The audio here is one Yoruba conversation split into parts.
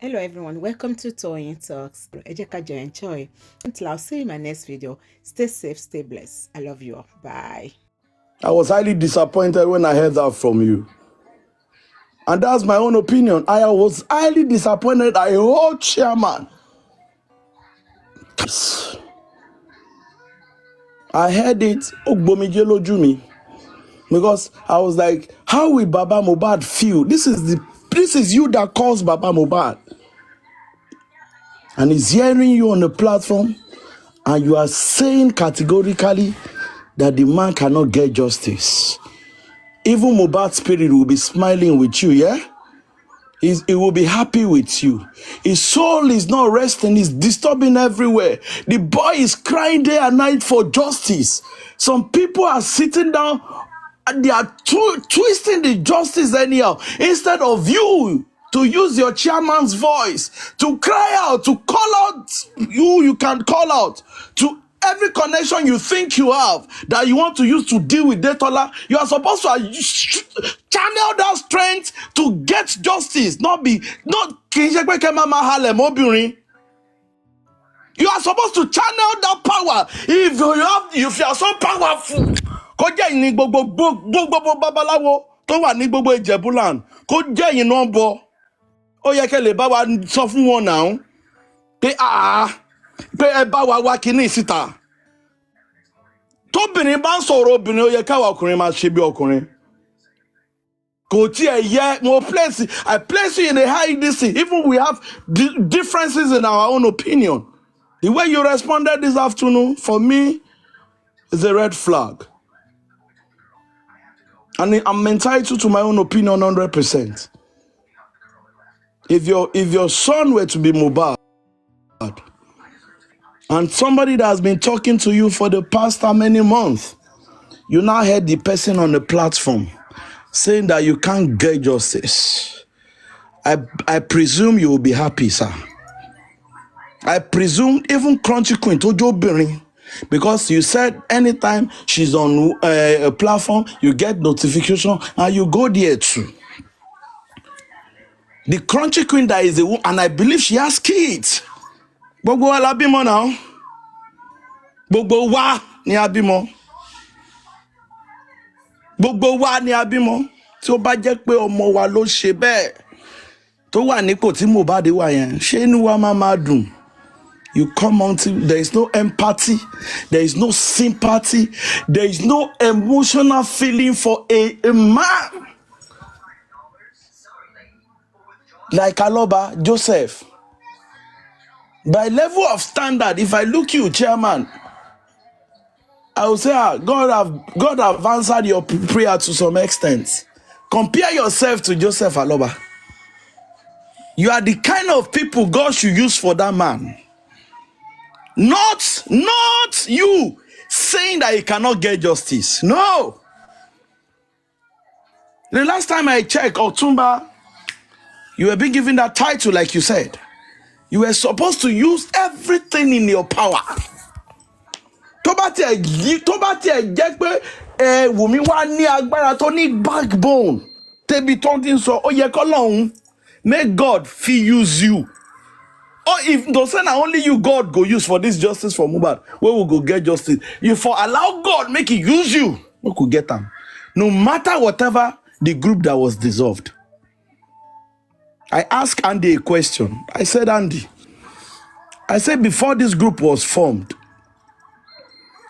Hello everyone, welcome to Toyeen Talks. Enjoy. Until I'll see you in my next video. Stay safe, stay blessed. I love you all. Bye. I was highly disappointed when I heard that from you. And that's my own opinion. I was highly disappointed. I whole chairman. I heard it. Because I was like, how will Baba Mohbad feel? This is you that calls Baba Mohbad. And he's hearing you on the platform, and you are saying categorically that the man cannot get justice. Even Mohbad's spirit will be smiling with you, yeah? He will be happy with you. His soul is not resting, it's disturbing everywhere. The boy is crying day and night for justice. Some people are sitting down and they are twisting the justice anyhow. Instead of you to use your chairman's voice to cry out, to call out you can call out to every connection you think you have that you want to use to deal with Detola, you are supposed to channel that strength to get justice, not you are supposed to channel that power. If you are so powerful, kó jẹ́ ní gbogbo babaláwo tó wà ní gbogbo Ìjẹ̀bú-land, kó jẹ́ yín náà bọ̀. Ó yẹ kẹ́ lè bá wa sọ fún wọn náà pé pé ẹ bá wa wá kíní síta. Tóbìnrin bá ń sọ̀rọ̀ obìnrin, ó yẹ káwa ọkùnrin máa ṣe bí ọkùnrin. Kò tiẹ̀ yẹ, I place you in a high DC. Even we have differences in our own opinion. The way you responded this afternoon, for me, is a red flag. And I'm entitled to my own opinion 100%. If your son were to be Mohbad, and somebody that has been talking to you for the past how many months, you now heard the person on the platform saying that you can't get justice. I presume you will be happy, sir. I presume even Crunchy Queen told you Birin, because you said anytime she's on a platform, you get notification and you go there too. The Crunchy Queen that is a woman, and I believe she has kids. Gbogbo wa la bímọ now. Gbogbo wa ni a bímọ. Gbogbo wa ni a bímọ. Tí ó bá jẹ́ pé ọmọ wa ló ṣe bẹ́ẹ̀, tó wà nípò tí Mohbad wà yẹn, ṣé inú wa máa dùn? You come on to, there is no empathy, there is no sympathy, there is no emotional feeling for a man like Aloba Joseph. By level of standard, if I look you, chairman, I will say, God have answered your prayer to some extent. Compare yourself to Joseph Aloba. You are the kind of people God should use for that man. Not you saying that he cannot get justice. No. The last time I checked, Otumba, you were being given that title like you said. You were supposed to use everything in your power. Tó bá tiẹ̀ jẹ́ pé Wùmí wá ní agbára tó ní backbone. Tẹ́bi tó ń sọ, ó yẹ k'Ọlọ́run, may God use you. Or if don't say na only you God go use for this justice for Mohbad, where we go get justice. You for allow God make he use you, we could get them. No matter whatever the group that was dissolved. I asked Andy a question. I said, Andy, before this group was formed,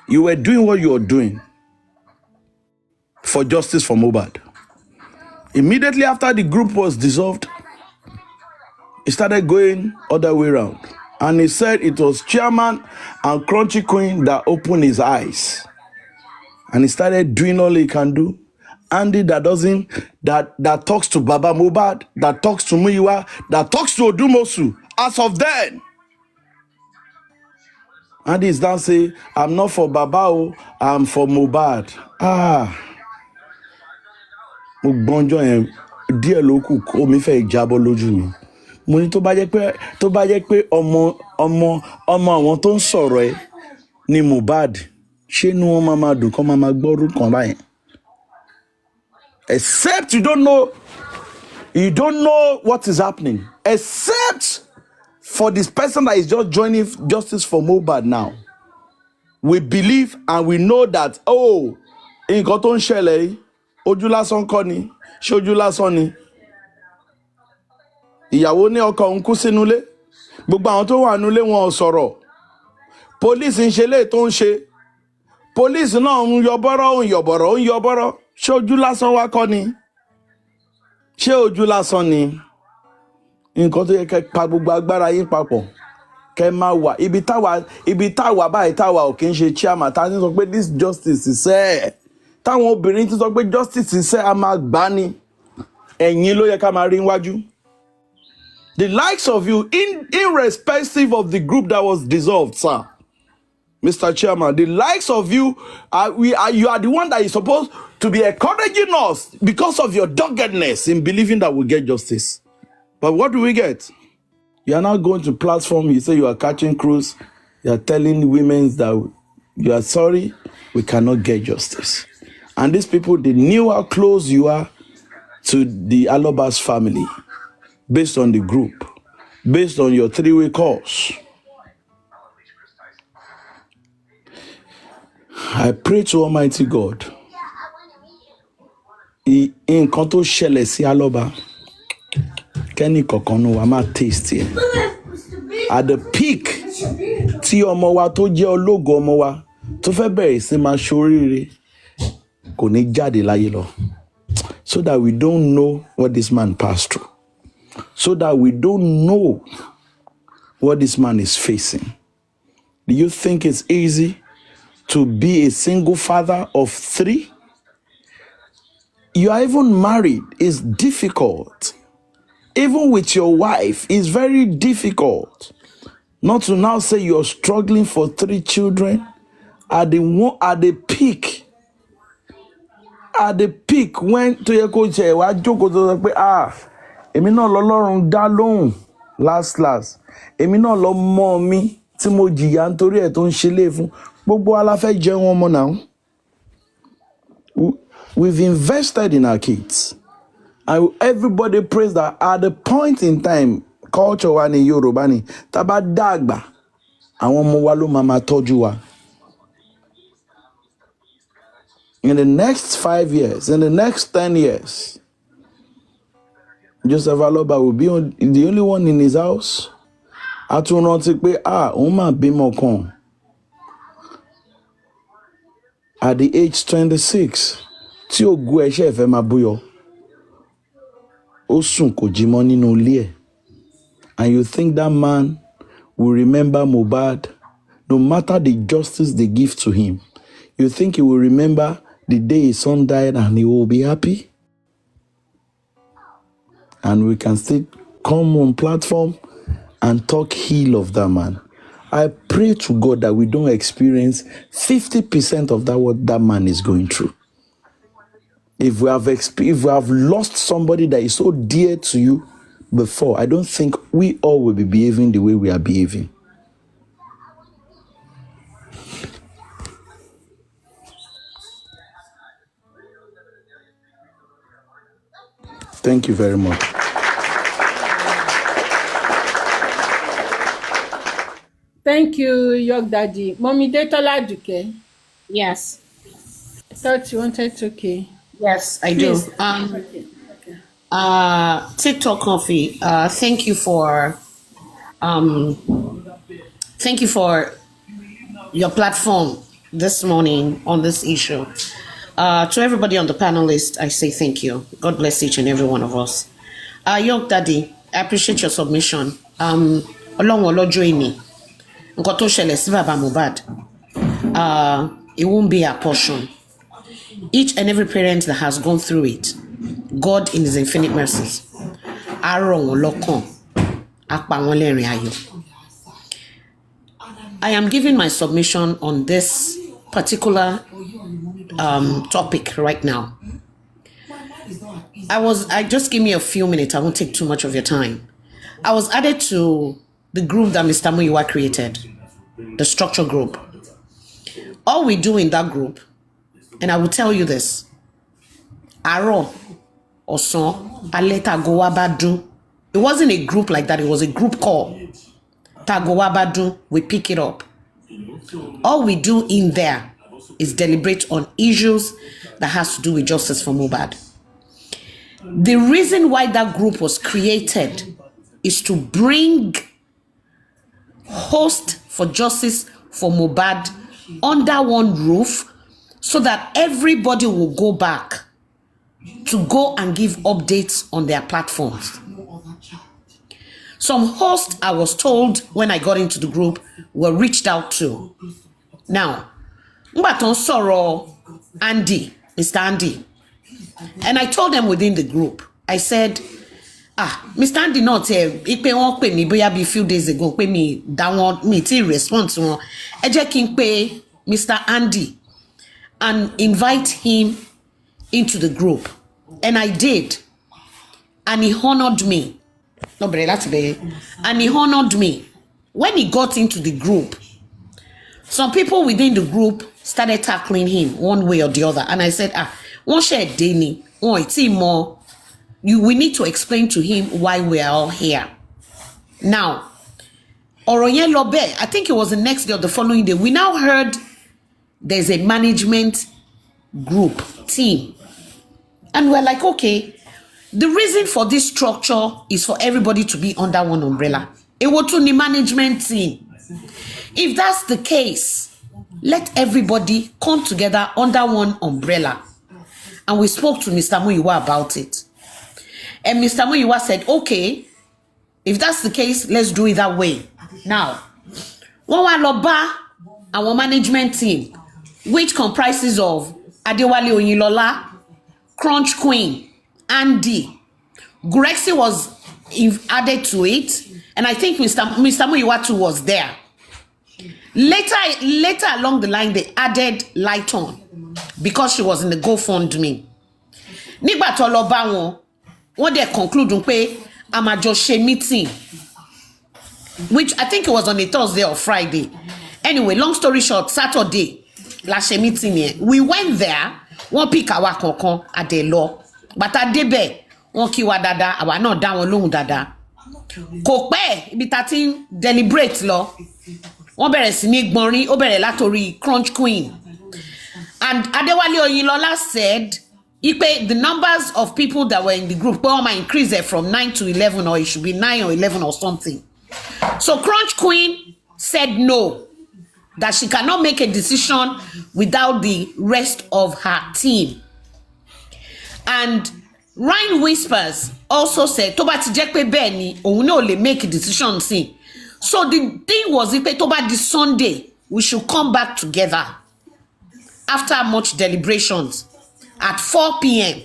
you were doing what you were doing for justice for Mohbad. Immediately after the group was dissolved, he started going other way around. And he said it was chairman and Crunchy Queen that opened his eyes. And he started doing all he can do. Andy that talks to Baba Mohbad, that talks to Muyiwa, that talks to Odumosu, as of then. Andy is now saying, I'm not for Baba, I'm for Mohbad. Bonjo and dear loku omi fe jabo lójú mi. Mo ní tó bá jẹ́ pé ọmọ àwọn tó ń sọ̀rọ̀ ẹ ni Mohbad, ṣé inú wọn máa dùn kán máa gbọ́rú kan báyẹn? Except you don't know what is happening. except for this person that is just joining justice for Mohbad now. We believe and we know that, oh, nǹkan tó ń ṣẹlẹ̀ yìí, ojú lásán kọ́ ni, ṣé ojú lásán ni? Ìyàwó ní ọkọ òun kú sínú ilé, gbogbo àwọn tó wà nínú ilé wọn ò sọ̀rọ̀. Police ń ṣe léè tó ń ṣe. Police náà ń yọ bọ́rọ̀, ń yọ bọ́rọ̀, ń yọ bọ́rọ̀. Ṣé ojú lásán wá kọ́ ni? Ṣé ojú lásán ni? Nǹkan tó yẹ kẹ́ pa gbogbo agbára yín papọ̀. Kẹ́ máa wà ibi táwa báyìí táwa ò kí ń ṣe chairman tá ní sọ pé this justice is ẹ̀. Táwọn obìnrin ti sọ pé justice is ẹ̀ a máa gbá ni. Ẹ̀yin ló yẹ ká máa rí níwájú. The likes of you, irrespective of the group that was dissolved, sir, Mr. Chairman, the likes of you, you are the one that is supposed to be encouraging us because of your doggedness in believing that we'll get justice. But what do we get? You are now going to platform, you say you are catching crews, you are telling women that you are sorry, we cannot get justice. And these people, they knew how close you are to the Alobas family, based on the group, based on your three-way calls. I pray to Almighty God, nǹkan tó ṣẹlẹ̀ sí Aloba, kẹ́ni kankan nu wa máa taste ẹ̀. At the peak, tí ọmọ wa tó jẹ́ ológo ọmọ wa tó fẹ́ bẹ̀rẹ̀ sí máa ṣoríire, kò ní jáde láyé lọ. So that we don't know what this man passed through. So that we don't know what this man is facing. Do you think it's easy to be a single father of 3? You are even married. It's difficult. Even with your wife, it's very difficult. Not to now say you're struggling for 3 children at the peak. At the peak when to your coach, I jókòó tó sọ pé èmi náà lọ́lọ́run dá lóhùn last. Èmi náà lọ mọ́ mi tí mo jìyà nítorí ẹ̀ tó ń ṣe lé fún. Gbogbo wa la fẹ́ jẹun ọmọ náà. We've invested in our kids. And everybody prays that at the point in time, culture wa ni Yorùbá ni, tá bá dàgbà, àwọn ọmọ wa ló máa tọ́jú wa. In the next 5 years, in the next 10 years, Joseph Aloba will be the only one in his house. A tún rántí pé òun máa bímọ kan. At the age 26, tí ògo ẹ̀ṣẹ̀ fẹ́ máa búyọ, ó sùn kò jí mọ́ nínú ilé ẹ̀. And you think that man will remember Mohbad, no matter the justice they give to him? You think he will remember the day his son died and he will be happy? And we can still come on platform and talk ill of that man. I pray to God that we don't experience 50% of that what that man is going through. If we have lost somebody that is so dear to you before, I don't think we all will be behaving the way we are behaving. Thank you very much. Thank you, York Daddy. Mommy Detola Duke. Yes. I thought you wanted to okay. Yes, I Please. do. TikTok Coffee. Thank you for your platform this morning on this issue. To everybody on the panel list, I say thank you. God bless each and every one of us. York Daddy, I appreciate your submission. Ọlọ́run ọlọ́jọ́ ìní, nǹkan tó ṣẹlẹ̀ sí bàbá Mohbad, it won't be our portion. Each and every parent that has gone through it, God in his infinite mercies, á rọ̀ wọ́n lọ́kàn, á pa wọ́n lẹ́rìn ayọ̀. I am giving my submission on this particular topic right now. Just give me a few minutes. I won't take too much of your time. I was added to the group that Mr. Muyiwa created, the structure group. All we do in that group, and I will tell you this, àárọ̀, ọ̀sán, alẹ́ tá go wá bá dún, It wasn't a group like that. It was a group call. Tagowabadu, we pick it up. All we do in there is deliberate on issues that has to do with justice for Mohbad. The reason why that group was created is to bring host for justice for Mohbad under one roof so that everybody will go back to go and give updates on their platforms. Some hosts, I was told when I got into the group, were reached out to. Now, Mbaton Soro Andy, Mr. Andy, and I told them within the group, I said, Mr. Andy not here, he pay one pay me, but a few days ago, pay me down me till response to one. I just can pay Mr. Andy and invite him into the group. And I did. And he honored me. No, but that's bad. And he honored me. When he got into the group, some people within the group started tackling him one way or the other. And I said, one share Danny, one team more. We need to explain to him why we are all here. Now, Oroyen Lobe, I think it was the next day or the following day, we now heard there's a management group, team. And we're like, okay, the reason for this structure is for everybody to be under one umbrella. It was to the management team. If that's the case, let everybody come together under one umbrella. And we spoke to Mr. Muyiwa about it. And Mr. Muyiwa said, okay, if that's the case, let's do it that way. Now, our management team, which comprises of Adewale Oyinlola, Crunch Queen, Andy, Grexy was added to it, and I think Mr. Muyiwa too was there. Later along the line, they added Lighton because she was in the GoFundMe. Nígbà tó lọ bá wọn, wọ́n dẹ̀ conclude pé a máa jọ ṣe meeting, which I think it was on a Thursday or Friday. Anyway, long story short, Saturday la ṣe meeting yẹn. We went there, wọ́n pick àwa kọ̀ọ̀kan adé lọ. Bàtà débẹ̀, wọ́n kí wa dáadáa, àwa náà dá wọn lóhùn dáadáa. Kò pẹ́ ibi tá ti ń deliberate lọ. Wọ́n bẹ̀rẹ̀ sí ní gbọ̀nrín, ó bẹ̀rẹ̀ látorí Crunch Queen. And Adewale Oyinlola said, the numbers of people that were in the group, well, might increase it from 9 to 11, or it should be 9 or 11 or something. So Crunch Queen said no, that she cannot make a decision without the rest of her team. And Ryan Whispers also said, Toba ti jẹ́ pé bẹ́ẹ̀ ni, òun náà lè make a decision sí. So the thing was, Toba this Sunday, we should come back together after much deliberations at 4 p.m.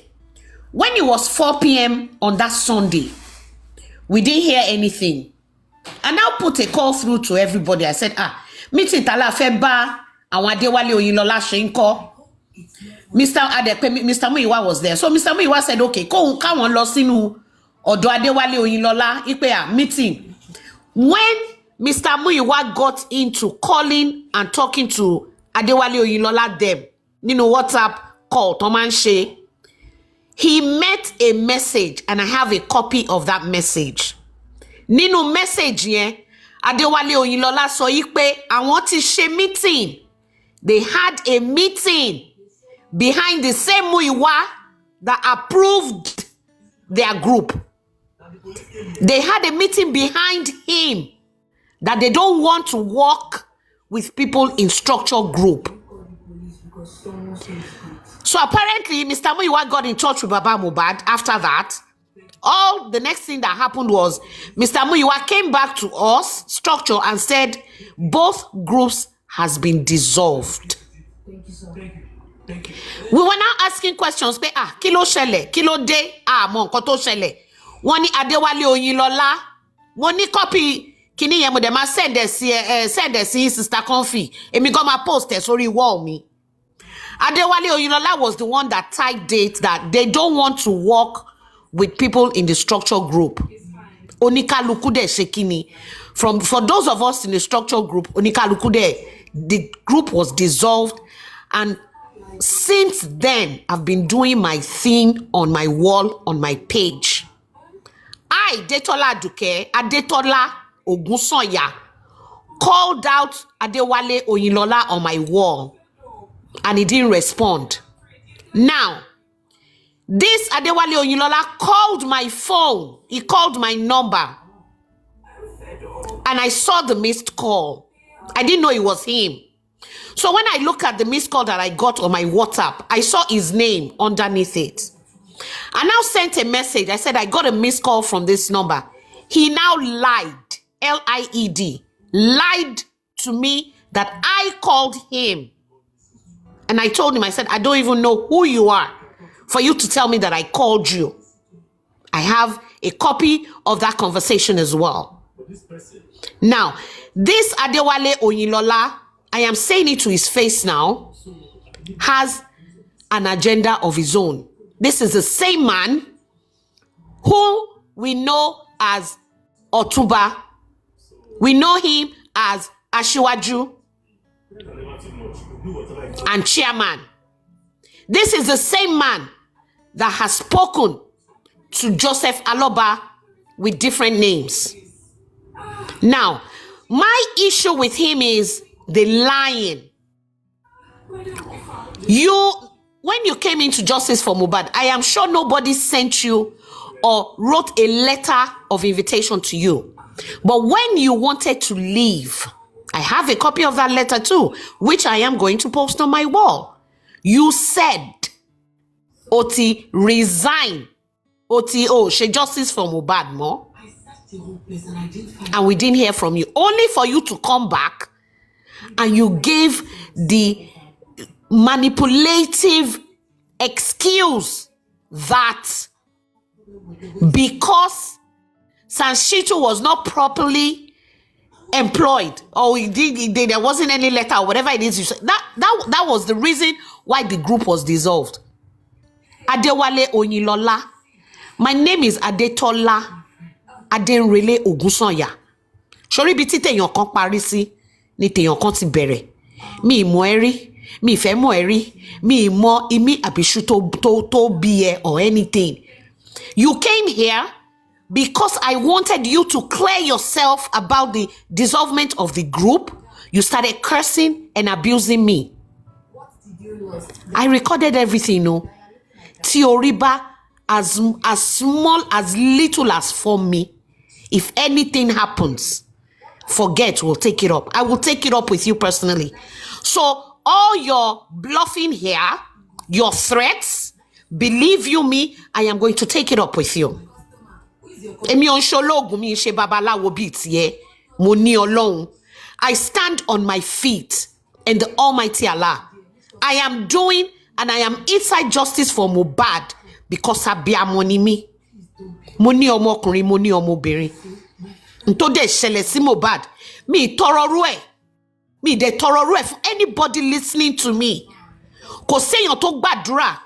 When it was 4 p.m. on that Sunday, we didn't hear anything. And I put a call through to everybody. I said, meeting tala fẹ́ bá àwọn Adewale Oyinlola ṣe ńkọ́. Mr. Muyiwa was there. So Mr. Muyiwa said, okay, káwọn lọ sínú ọ̀dọ̀ Adewale Oyinlola, meeting. When Mr. Muyiwa got into calling and talking to Adewale Oyinlola them, WhatsApp call, Tomanche, he met a message, and I have a copy of that message. Nínú message yẹn, Adewale Oyinlola sọ pé àwọn ti ṣe meeting. They had a meeting behind the same Muyiwa that approved their group. They had a meeting behind him that they don't want to work with people in structured group. So apparently, Mr. Muyiwa got in touch with Baba Mohbad after that. All the next thing that happened was Mr. Muyiwa came back to us, structure, and said both groups has been dissolved. We were now asking questions. Kí ló ṣẹlẹ̀, kí ló dé, mọ nǹkan tó ṣẹlẹ̀. Wọ́n ní Adewale Oyinlola, wọ́n ní copy kíní yẹn mo dẹ̀ máa send ẹ̀ sí Sister Comfy. Èmi gan máa post ẹ̀ sórí wall mi. Adewale Oyinlola was the one that tied it that they don't want to work with people in the structure group. Onikaluku de shekini. For those of us in the structure group, Onikaluku de, the group was dissolved, and since then I've been doing my thing on my wall, on my page. I, Detola Aduke, Adetola Ogunsanya, called out Adewale Oyinlola on my wall, and he didn't respond. Now, this Adewale Oyinlola called my phone. He called my number, and I saw the missed call. I didn't know it was him. So when I look at the missed call that I got on my WhatsApp, I saw his name underneath it. I now sent a message. I said, I got a missed call from this number. He now lied, L-I-E-D, lied to me that I called him. And I told him, I said, I don't even know who you are for you to tell me that I called you. I have a copy of that conversation as well. Now, this Adewale Oyinlola, I am saying it to his face now, has an agenda of his own. This is the same man who we know as Otuba. We know him as Ashiwaju and chairman. This is the same man that has spoken to Joseph Aloba with different names. Now, my issue with him is the lying. When you came into Justice for Mohbad, I am sure nobody sent you or wrote a letter of invitation to you. But when you wanted to leave, I have a copy of that letter too, which I am going to post on my wall. You said, Oti, resign. Oti, she Justice for Mohbad more. And we didn't hear from you. Only for you to come back and you gave the manipulative excuse that because Sanshitu was not properly employed, or there wasn't any letter or whatever it is you said, that was the reason why the group was dissolved. Adewale Oyinlola. My name is Adetola Adenrele Ogunsanya. Sori bi ti teyan kan parí sí ni teyan kan ti bẹ̀rẹ̀. Mi mo eri, mi fẹ́ mo eri, mi mo imi abishu to be or anything. You came here because I wanted you to clear yourself about the dissolvement of the group. You started cursing and abusing me. I recorded everything, no. Tioriba, as small, as little as for me. If anything happens, forget, we'll take it up. I will take it up with you personally. So all your bluffing here, your threats, believe you me, I am going to take it up with you. I stand on my feet and the Almighty Allah. I am doing and I am inside Justice for Mohbad because abiamọ ni mi. Mo ní ọmọkùnrin, mo ní ọmọbìnrin. Nto de ṣẹlẹ̀ sí Mohbad. Mi tọrọ ru ẹ̀. Mi de tọrọ ru ẹ̀ for anybody listening to me. Kò séyàn tó gbàdúrà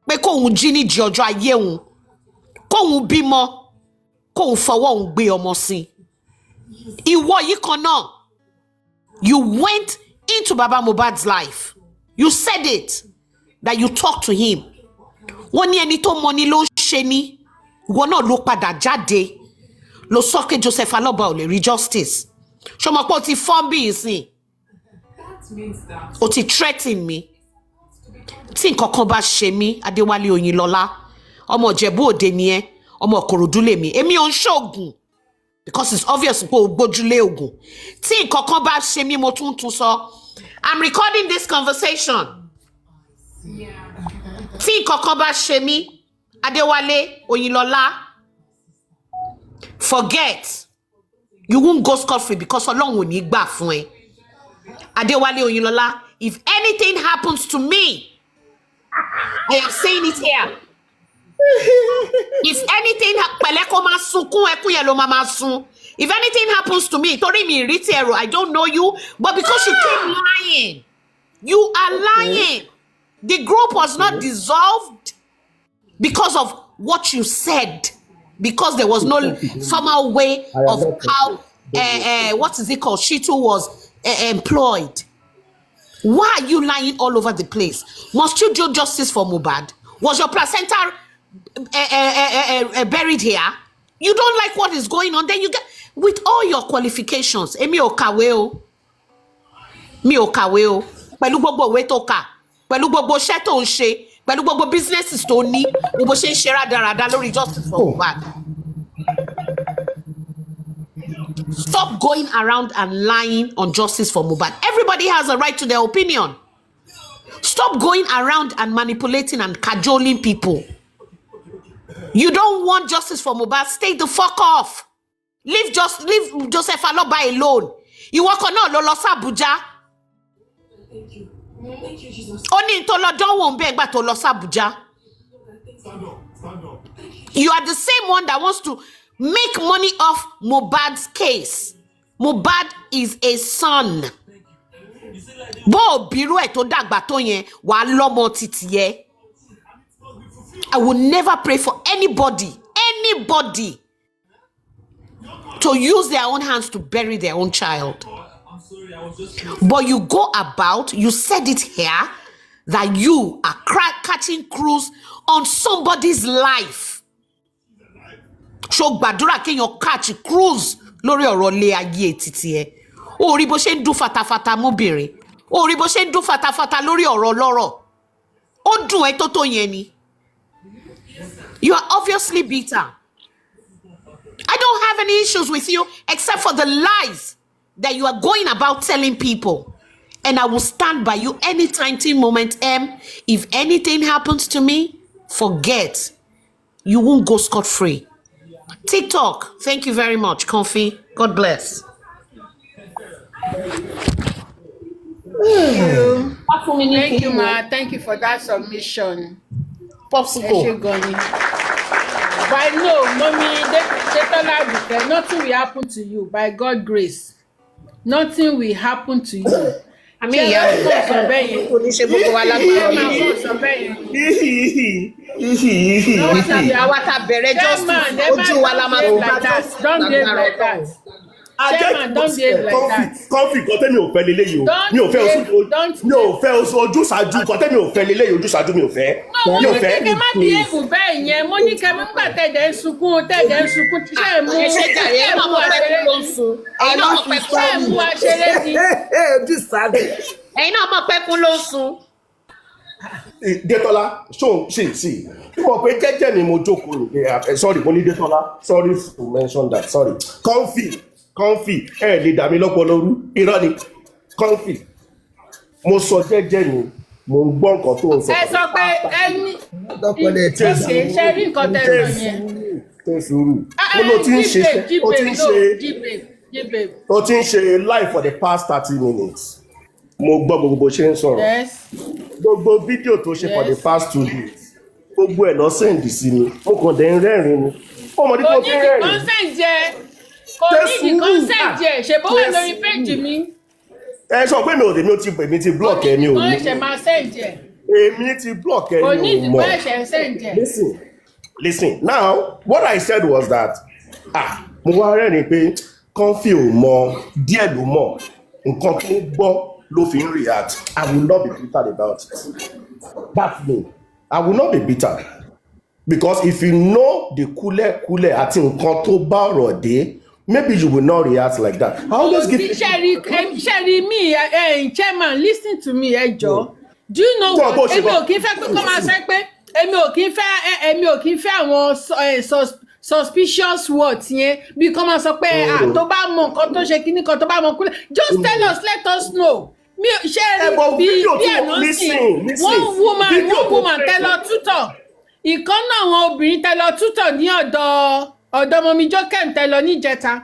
pé kóhun jí ní jí ọjọ́ ayé òun. Kóhun bímọ. Kóhun fọwọ́ òun gbé ọmọ sí. Ìwọ yìí kan náà. You went into Baba Mohbad's life. You said it. That you talked to him. Wọ́n ní ẹni tó mọ ni ló ń ṣe ni. Ìwọ náà ló padà jáde. Ló sọ pé Joseph Aloba ò lè rí justice. Ṣó mọ̀ pé ó ti fọ́n bí ìsìn. Ó ti threaten me. Tí nǹkan kan bá ṣe mí, Adéwálé Oyinlọ́lá, ọmọ Ìjẹ̀bú Òde ni ẹ́, ọmọ Ìkòròdú lèmi. Èmi ò ń ṣoògùn. Because it's obvious pé o gbójúlé ògùn. Tí nǹkan kan bá ṣe mí, mo tún sọ. I'm recording this conversation. Tí nǹkan kan bá ṣe mí, Adéwálé Oyinlọ́lá, forget. You won't go scot-free because Ọlọ́run ò ní gbà fún ẹ. Adéwálé Oyinlọ́lá, if anything happens to me, I am saying it here. If anything pẹ̀lẹ́ kó máa sunkún ẹkún yẹn ló máa sun. If anything happens to me, torí mi rí ti ẹ̀rọ, I don't know you, but because you keep lying, you are lying. The group was not dissolved because of what you said, because there was no formal way of how, what is it called, Shitu was employed. Why are you lying all over the place? Must you do justice for Mohbad? Was your placenta buried here? You don't like what is going on, then you get, with all your qualifications, èmi ò kàwé o, mi ò kàwé o, pẹ̀lú gbogbo ìwé tó kà, pẹ̀lú gbogbo iṣẹ́ tó ń ṣe, pẹ̀lú gbogbo businesses tó ní, gbogbo ṣe ń ṣe rádaràda lórí justice for Mohbad. Stop going around and lying on justice for Mohbad. Everybody has a right to their opinion. Stop going around and manipulating and cajoling people. You don't want justice for Mohbad, stay the fuck off. Leave Joseph Aloba alone. Ìwọ kan náà ló lọ sí Abuja. Ó ní tó lọ dánwò ń bẹ ìgbà tó lọ sí Abuja. You are the same one that wants to make money off Mohbad's case. Mohbad is a son. Bó bírú ẹ̀ tó dàgbà tó yẹn, wà lọ́mọ títí yẹ. I will never pray for anybody to use their own hands to bury their own child. But you go about, you said it here, that you are catching cruise on somebody's life. So gbàdúrà kéèyàn catch cruise lórí ọ̀rọ̀ ilé ayé títí ẹ. Ó rí bó ṣe ń dún fatafata mọ́bìnrin. Ó rí bó ṣe ń dún fatafata lórí ọ̀rọ̀ lọ́rọ̀. Ó dùn ẹ́ tó yẹn ni. You are obviously bitter. I don't have any issues with you except for the lies that you are going about telling people. And I will stand by you anytime, till moment M. If anything happens to me, forget. You won't go scot-free. TikTok, thank you very much, Comfy. God bless. Thank you, ma. Thank you for that submission. Popsicle. But no, mommy, nothing will happen to you by God's grace. Nothing will happen to you. I mean, don't behave like that. Chairman, don't behave like that. Comfy kọ́tẹ́ mi ò fẹ́ lélẹ́yìí o. Mi ò fẹ́ ojúṣàájú kọ́tẹ́ mi ò fẹ́ lélẹ́yìí ojúṣàájú mi ò fẹ́. Mi ò fẹ́. Kẹ́kẹ́ má bí èkó bẹ́ẹ̀ yẹn. Mo ní kẹ́mi nígbà tẹ̀dẹ̀ ń sunkún tíṣẹ́ mú. Ẹ mú aṣeré ni. Ẹ̀yin náà mọ̀ pé kún ló ń sun. Detola, see. You mọ̀ pé jẹ́jẹ́ ni mo jókòó. Sorry, mo ní Detola. Sorry to mention that. Sorry. Comfy, lè dà mí lọ́pọlọ rú, irọ́ ni, Comfy. Mo sọ jẹ́jẹ́ ni, mo ń gbọ́ nǹkan tó ń sọ. Ẹ sọ pé ẹni ìtòkè ṣe rí nǹkan tẹ̀sán yẹn. Tó sùúrù. Mo ló ti ń ṣe live for the past 30 minutes. Mo gbọ́ gbogbo ṣe ń sọ̀rọ̀. Gbogbo fídíò tó ṣe for the past 2 days. Gbogbo ẹ̀ lọ sẹ́ǹdì sí mi. Mo kàn dẹ̀ ń rẹ́rìn-ín ni. Ọmọdé tó fi rẹ́rìn-ín. Kò ní ìdí consent yẹ, ṣe bó wà lórí péjì mi. Ẹ sọ pé èmi ti block ẹ mi ò ní. Kò ní ìdí kan ṣe máa send yẹ. Èmi ti block ẹ mi ò mọ̀. Kò ní ìdí kan ṣe send yẹ. Listen. Now, what I said was that, mo wá rẹ́rìn pé Comfy ò mọ, díẹ̀ ló mọ̀, nǹkan tó gbọ́ ló fi ń react. I will not be bitter about it. That's me. I will not be bitter. Because if you know the kúlẹ̀ àti nǹkan tó bá ọ̀rọ̀ dé, maybe you will not react like that. I always give. Sherry, me, chairman, listen to me, Joe. Do you know what? Èmi ò kí fẹ́ pé kó máa ṣe pé èmi ò kí fẹ́ àwọn suspicious words yẹn bí kó máa sọ pé tó bá mọ nǹkan tó ṣe kíní kan tó bá mọ kúlẹ̀. Just tell us, let us know. Mi Sherry bí àná one woman tell us tutor. Ìkan náà àwọn obìnrin tell us tutor ní ọ̀dọ̀ mọ̀mí Jokem tẹ̀lọ níjẹta.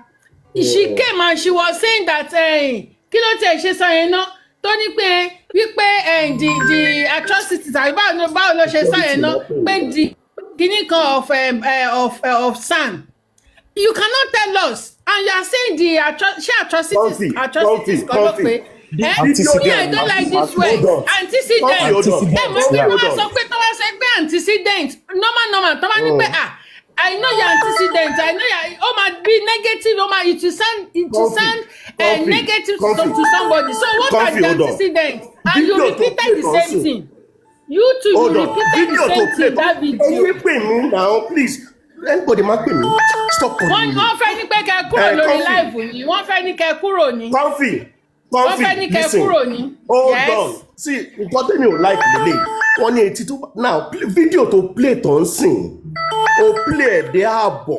She came and she was saying that kí ló tiẹ̀ ṣe sọ yẹn náà tó ní pé wípé the atrocities àbí báwo ló ṣe sọ yẹn náà pé the kíní kan of Sam. You cannot tell us and you are saying the atrocities kan ló pé. Me, I don't like this word. Antecedent. Antecedent. Normal. I know your antecedent. I know your. Oh, might be negative. Oh, my. It sound negative to somebody. So what are the antecedents? And you repeated the same thing. You too. You repeated the same thing. That video. Now, please. anybody máa pè mí stop calling me. wọ́n fẹ́ ní pé kẹ́ kúrò lórí live yìí wọ́n fẹ́ ní kẹ́ kúrò ní. Comfy wọ́n fẹ́ ní kẹ́ kúrò ní. hold on see nǹkan tẹ́mi ò like lélẹ̀ wọ́n ní etí tó now fídíò tó play tó ń sìn ó play ẹ̀ dé ààbọ̀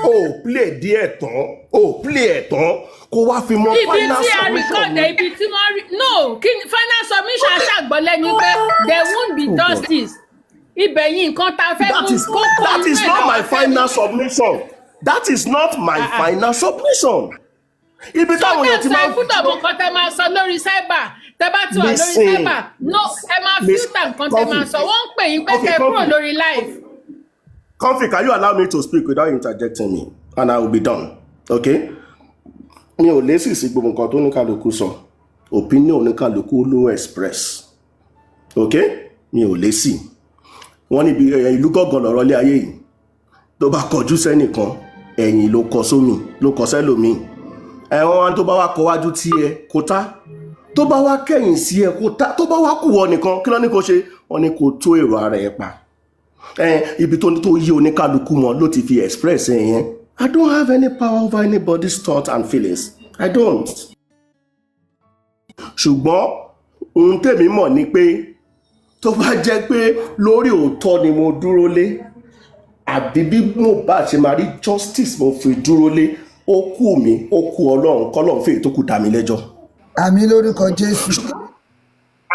ó play díẹ̀ tán ó play ẹ̀ tán kó wá fi mọ final submission mi. ibi tí wọ́n rí no kí final submission aṣàgbọ́lẹ̀ ni pé there won't be justice. Ibẹ̀ yìí nǹkan tá a fẹ́ mú kókó that is not my final submission. That is not my final submission. Ibi táwọn èèyàn ti máa ń fúdọ̀ mọ̀ nǹkan tẹ́ máa sọ lórí cyber tẹ́ bá ti wà lórí cyber no ẹ máa filter nǹkan tẹ́ máa sọ wọ́n ń pè yín pé kẹ́ kúrò lórí live. Comfy, can you allow me to speak without interjecting me and I will be done, okay? Mi ò lè sì sí gbogbo nǹkan tó ní kálukú sọ opinion ní kálukú ló express, okay? Mi ò lè sí. Wọ́n níbi ìlú gọ́gọ́ lọ́rọ̀ lé ayé yìí tó bá kọjú sẹ́nìkan ẹ̀yìn ló kọ sómi ló kọ sẹ́lòmí ẹ̀wọ̀n tó bá wá kọwájú tí ẹ kó tá tó bá wá kẹ̀yìn sí ẹ kó tá tó bá wá kù wọ nìkan kí ló ní kó ṣe wọ́n ní kó tó èrò ara ẹ pa ibi tó yí oníkálukú wọn ló ti fi express ẹ̀yẹn I don't have any power over anybody's thoughts and feelings I don't. Ṣùgbọ́n ohun tèmi mọ̀ ni pé tó bá jẹ́ pé lórí òótọ́ ni mo dúró lé àbí bí Mohbad ṣe máa rí justice mo fi dúró lé ó kù mí ó kù Ọlọ́run kọ́lọ́run fèyí tó kù dá mi lẹ́jọ́. Àmín lórúkọ Jésù.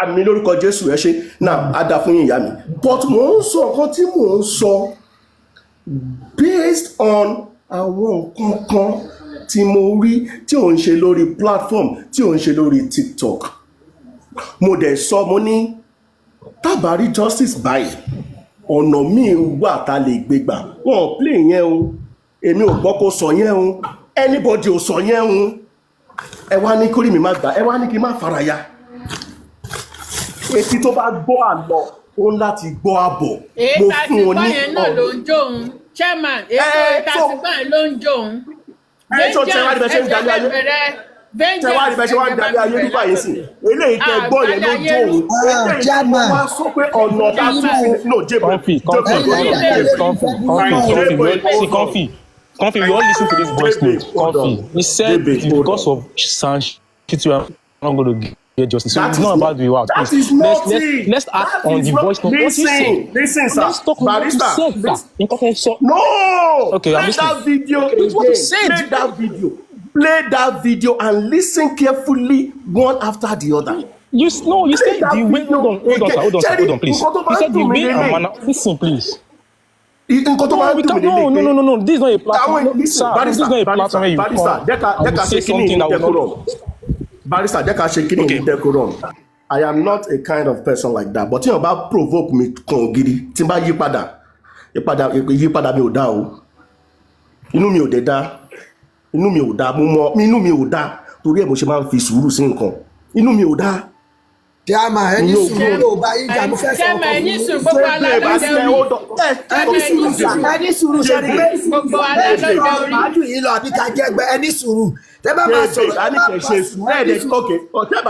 Àmín lórúkọ Jésù ẹ ṣe náà á dá fún yín ìyá mi but mò ń sọ nǹkan tí mò ń sọ based on àwọn nǹkan kan tí mo rí tí ò ń ṣe lórí platform tí ò ń ṣe lórí TikTok mo dẹ̀ sọ mo ní tábàárí justice báyìí ọ̀nà míì wà tá lè gbé gbà wọn ò play yẹn o èmi ò gbọ́ kó sọ yẹn o anybody ò sọ yẹn o ẹ wá ní kórìí mi má gbà ẹ wá ní kí n má faraya etí tó bá gbọ́ àlọ́ ó ń láti gbọ́ àbọ̀ mo fún wọn ní èyí náà ló ń jóun chairman èyí tó ti gbọ́ yẹn ló ń jóun tẹwàá bẹ ṣe wá ń darí ayé nígbà yìí sí eléyìí tẹ gbọ́ yẹn ló jó òun eléyìí wá sọ pé ọ̀nà dátú no jébè Comfy, we all listen to this voice note. Comfy, he said because of Sanj, you are not going to get justice. So it's not about the reward. That is not it. Let's act on the voice note. Listen, sir. Let's talk about what you said. No. Okay, I'm listening. That video. What you said. Play that video. Play that video and listen carefully one after the other. You said the way. Hold on, please. You said the way and manner. Listen, please. No. This is not a platform. This is not a platform where you come and say something that will not. Barrister, jẹ́ ká ṣe kíni ní decorum. I am not a kind of person like that. But tí wọ́n bá provoke mi kan gidi, tí n bá yí padà mi ò dá o. Inú mi ò dé dá. Inú mi ò dá. Mo mọ inú mi ò dá. Torí ẹ̀ mo ṣe máa ń fi sùúrù sí nǹkan. Inú mi ò dá. Jama ẹni sùúrù bá yí jà mo fẹ́ sọ ọkọ ẹni sùúrù gbogbo ẹni sùúrù ṣe ni pé gbogbo máàdù yìí lọ àbí ká jẹgbẹ ẹni sùúrù tẹ bá máa sọ̀rọ̀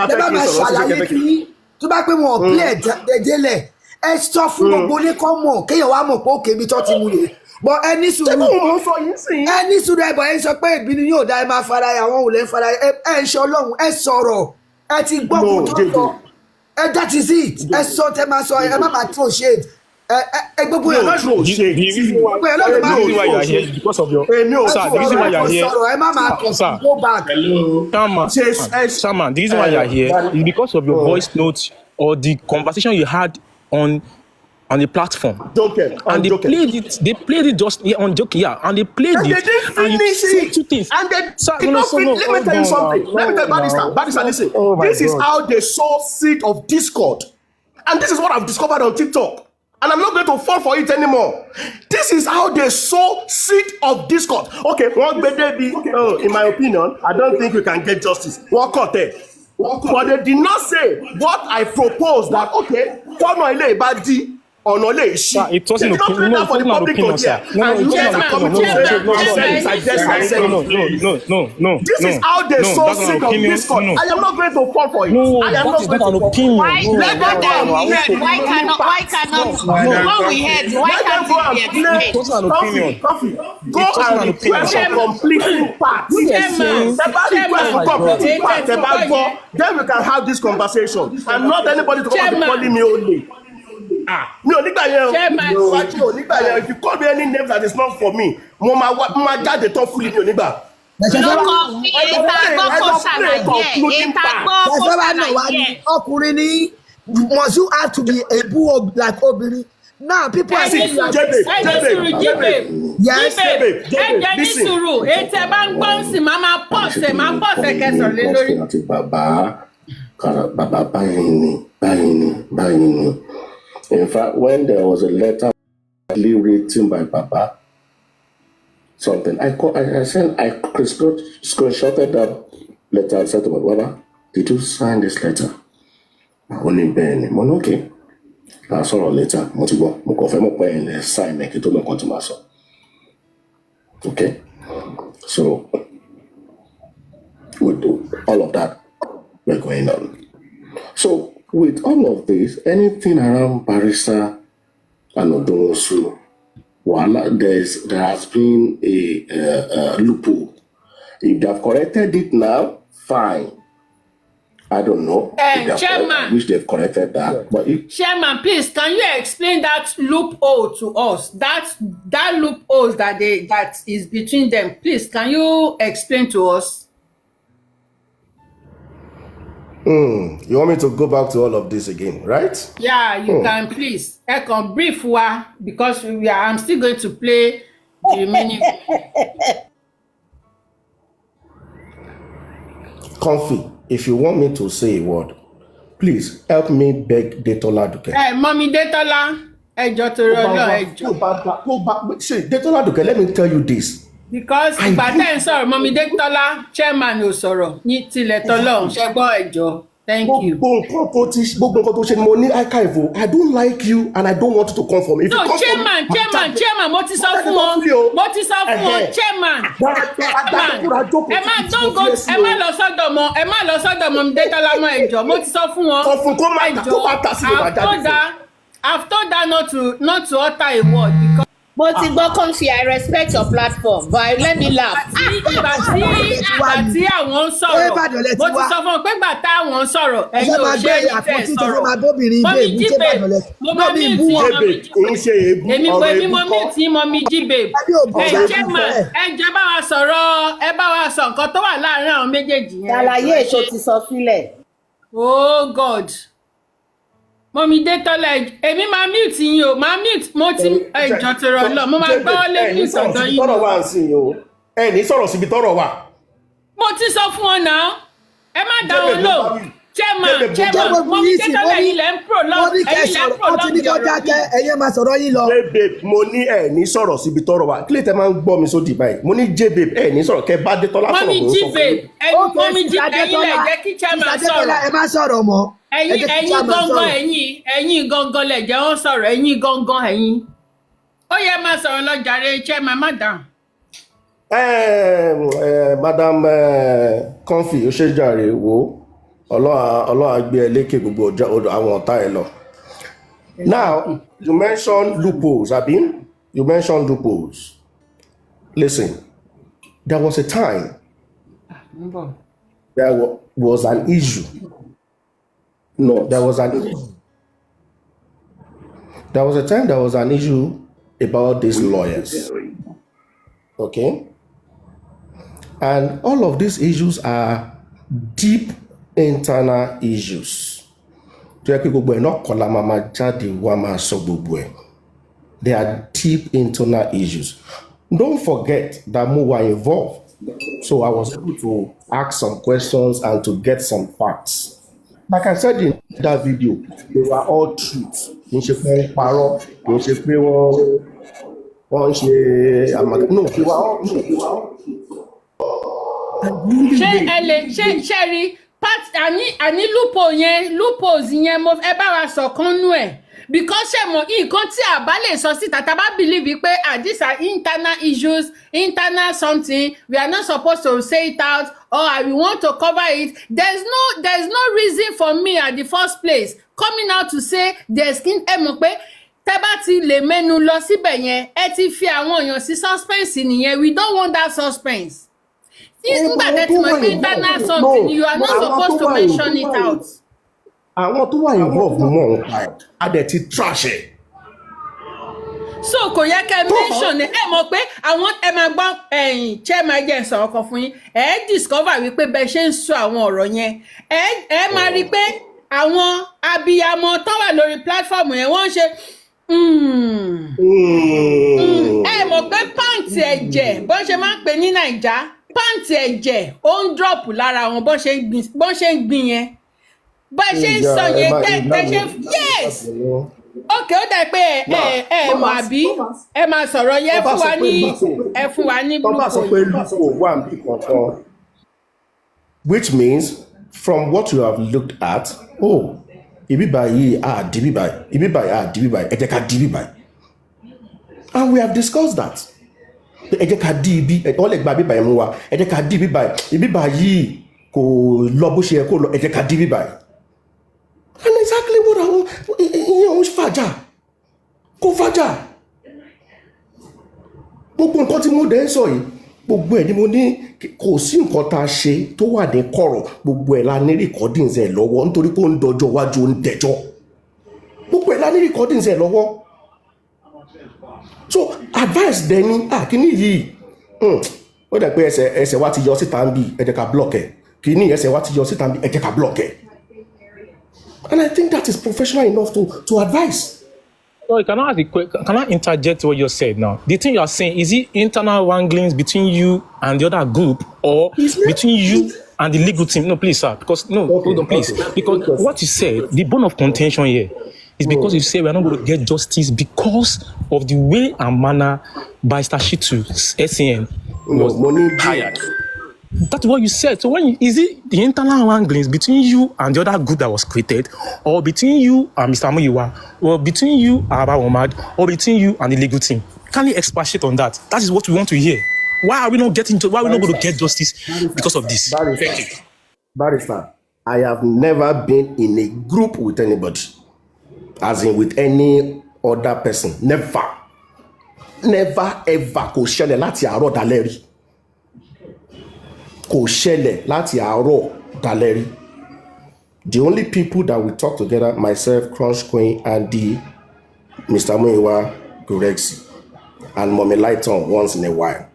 tẹ bá máa ṣàlàyé kí tó bá pé wọn pílẹ̀ délẹ̀ ẹ sọ fún gbogbo oníkọ́ mọ̀ kéèyàn wá mọ̀ pé ó kébi tó ti mú lè bọ ẹni sùúrù ẹbọ ẹ sọ pé ìbínú yóò dá ẹ máa faraya wọn ò lè faraya ẹ ń ṣe Ọlọ́run ẹ sọ̀rọ̀ ẹ ti gbọ́ kó tó sọ. That is it. Ẹ sọ tẹ máa sọ ẹ má máa throw shade. Gbogbo yẹn náà throw shade. Gbogbo yẹn náà ló máa throw shade because of your. Sir, the reason why you are here. Ẹ má máa kọ̀ go back. Chairman, the reason why you are here is because of your voice note or the conversation you had on the platform. And they played it just on joke, yeah. And they played it. And you said two things. And they let me tell you something. Let me tell you, Barrister, listen. This is how they sow seed of discord. And this is what I've discovered on TikTok. And I'm not going to fall for it anymore. This is how they sow seed of discord. Okay, in my opinion, I don't think we can get justice. Walk out there. But they did not say what I proposed that, okay, ọ̀nà lè ṣí. It wasn't They did not opinion. put No, that it for the wasn't public opinion, to sir. hear. No, And it you wasn't guys an are coming opinion. to say, No, I said, no. This is how they No, sow that's an seed of opinion. discord. No. I am not going to fall for it. No, I am that not is going not to an fall for opinion. it. Why No, Let them go and we play heard? the Why remaining cannot? Why parts. cannot? No. What we heard? Why Let them can't go it and be play. It wasn't an opinion. Coffee. Go It wasn't and an opinion, request sir. for completing parts. You are saying, Tẹ́bá request for completing parts, tẹ́bá gbọ́, then we can have this conversation and not anybody to come and be calling me only. Mi ò nígbà yẹn o. Mi ò nígbà yẹn. If you call me any name that is not for me, mo máa jáde tán fún mi ò nígbà. lóko fi ètà gbọ́ kó ṣàlàyé ètà gbọ́ kó ṣàlàyé. Ọkùnrin ní must you have to be a bull like obìnrin? Now people are saying like yes. Ẹ̀jẹ̀ ní sùúrù ètè bá ń gbọ́ sí máa pọ̀sẹ̀ kẹsàn-án lé lórí. Bàbá báyìí ni. In fact, when there was a letter written by Baba, something, I screenshotted that letter and said to my Baba, did you sign this letter? Only Ben, okay. I saw a letter, sign make it to my okay. So, with all of that, we're going on. So, with all of this, anything around Barrister and Odomosu, there has been a loophole. If they have corrected it now, fine. I don't know. Chairman, I wish they've corrected that. But Chairman, please, can you explain that loophole to us? That loophole that is between them. Please, can you explain to us? You want me to go back to all of this again, right? Yeah, you can please. I can brief because I'm still going to play the remaining. Comfy, if you want me to say a word, please help me beg Detola Duke. Mommy Detola, ẹjọ́ torí Ọlọ́run ẹjọ́. See, Detola Duke, let me tell you this. Because ìgbà tẹ́ ń sọ̀rọ̀ Mommy Detola, chairman ò sọ̀rọ̀ ní tilẹ̀ tọ́lọ́run ṣẹ́gbọ́n ẹjọ́. Thank you. Gbogbo nǹkan tó ṣe ni mo ní archive. I don't like you and I don't want you to come for me. No, chairman, mo ti sọ fún wọn, chairman. Ẹ má lọ sọ́dọ̀ mọ́ mi Detola mọ́ ẹjọ́, mo ti sọ fún wọn. Ọ̀fun kó má ta sí ìwà jáde. I've told her not to utter a word because. Mo ti gbọ́ Comfy, I respect your platform but let me laugh. Ìgbà tí àwọn ń sọ̀rọ̀ mo ti sọ fún ọ pé ìgbà táwọn ń sọ̀rọ̀ ẹ̀yin ò ṣe é tẹ̀ sọ̀rọ̀ mọ́mí jíbe ẹ̀jẹ̀ bá wa sọ̀rọ̀ ẹ bá wa sọ nǹkan tó wà láàárín àwọn méjèèjì yẹn. Ṣàlàyé èso ti sọ sílẹ̀. Oh God. Mọ́mí Detola èmi máa mute yín o máa mute mo ti ẹjọ́ tó rọ lọ mo máa gbọ́ lé ní ìsọ̀dọ̀ yín. tọ́rọ̀ wà ń sìn o ẹ ní sọ̀rọ̀ síbi tọ́rọ̀ wà. Mo ti sọ fún ọ náà ẹ má dá wọn lò chairman Mọ́mí Detola ilẹ̀ ń prolong ó ti ní kó dákẹ́ ẹ̀yẹ́ máa sọ̀rọ̀ yín lọ. J-Babe mo ní ẹ ní sọ̀rọ̀ síbi tọ́rọ̀ wà kílẹ̀ tẹ́ máa ń gbọ́ mi sódì báyìí mo ní J-Babe ẹ ní sọ̀rọ̀ kẹ́ bá Detola sọ̀rọ̀ Mọ́mí J-Babe Mọ́mí J-Babe ẹ̀yin lẹ̀ jẹ́ kí chairman sọ̀rọ̀. Ẹ má sọ̀rọ̀ mọ́. ẹ̀yin gangan lẹ jẹ́ wọ́n sọ̀rọ̀ ẹ̀yin ó yẹ máa sọ̀rọ̀ lọ́jàre chairman madam. Madam Comfy ó ṣe jàre wo ọlọ́wà gbé ẹ lékè gbogbo àwọn ọ̀tá ẹ lọ. Now you mentioned loopholes abi you mentioned loopholes. Listen, there was a time there was an issue. No, there was a time there was an issue about these lawyers. Okay? And all of these issues are deep internal issues. They are deep internal issues. Don't forget that we were involved. So I was able to ask some questions and to get some facts. Like I said in that video, they were all truths. No, they were all ṣe rí àní loopholes yẹn mo ẹ bá wa sọ kan nú ẹ because ṣe mọ̀ nǹkan tí a bá lè sọ síta tá a bá believe pé these are internal issues, internal something, we are not supposed to say it out, or we want to cover it. There's no reason for me at the first place coming out to say there's ẹ mọ̀ pé tẹ́ bá ti lè mẹ́nu lọ síbẹ̀ yẹn ẹ ti fi àwọn èèyàn sí suspense nìyẹn. We don't want that suspense. Nígbà tẹ́ ti mọ̀ pé internal something, you are not supposed to mention it out. Àwọn tó wà involved mọ̀ nípa ẹ̀ á dẹ̀ ti trash ẹ̀. So kò yẹ kẹ́ mention ẹ mọ̀ pé àwọn ẹ máa gbọ́ chairman jẹ́ sọ̀rọ̀ kan fún yín ẹ discover wípé bẹ́ẹ̀ ṣe ń sọ àwọn ọ̀rọ̀ yẹn ẹ máa rí pé àwọn abiyamọ tó wà lórí platform yẹn wọ́n ṣe ẹ mọ̀ pé pàǹtì ẹ̀jẹ̀ bó ṣe máa ń pè ní Naija pàǹtì ẹ̀jẹ̀ ó ń drop lára wọn bó ṣe ń gbìn yẹn bó ṣe ń sọ yẹn tẹ́ ṣe yes okay ó dà pé ẹ mọ̀ àbí ẹ máa sọ̀rọ̀ yẹn fún wa ní blue. Tọ́ba sọ pé lúpọ̀ wà níbi kankan, which means from what you have looked at, ibi báyìí di bí báyìí, ibi báyìí di bí báyìí, ẹ jẹ́ ká di bí báyìí. And we have discussed that. Ẹ jẹ́ ká di ibi, wọ́n lè gba bí báyìí mú wa, ẹ jẹ́ ká di bí báyìí, ibi báyìí kò lọ bó ṣe yẹ kó lọ, ẹ jẹ́ ká di bí báyìí. And exactly what àwọn ìyẹn òun fàjà kó fàjà. Gbogbo nǹkan tí mo dẹ̀ ń sọ yìí gbogbo ẹ̀ ni mo ní kò sí nǹkan tá a ṣe tó wà ní kọ̀rọ̀ gbogbo ẹ̀ la ní recordings ẹ̀ lọ́wọ́ nítorí pé ó ń dọjọ́ iwájú ó ń dẹjọ́ gbogbo ẹ̀ la ní recordings ẹ̀ lọ́wọ́. So advice dẹni kíní yìí ó dẹ̀ pé ẹsẹ̀ wa ti yọ síta ń bì ẹ jẹ́ ká block ẹ̀ kíní ẹsẹ̀ wa ti yọ síta ń bì ẹ jẹ́ ká block ẹ̀. And I think that is professional enough to advise. So can I interject what you said now? The thing you are saying, is it internal wranglings between you and the other group, or between you and the legal team? No, please, sir. Because hold on, please. Because what you said, the bone of contention here is because you say we are not going to get justice because of the way and manner Barrister Shitu SCN was hired. That's what you said. So is it the internal wranglings between you and the other group that was created, or between you and Mr. Muyiwa, or between you and Abba Omad, or between you and the legal team? Can you expatiate on that? That is what we want to hear. Why are we not going to get justice because of this? Thank you. Barrister, I have never been in a group with anybody, as in with any other person. Never ever kò ṣẹlẹ̀ láti àárọ̀ dalẹ́ rí. Kò ṣẹlẹ̀ láti àárọ̀ dalẹ́ rí. The only people that we talk together, myself, Crunch Queen, and Mr. Muyiwa Gurexi, and Mommy Lighton once in a while.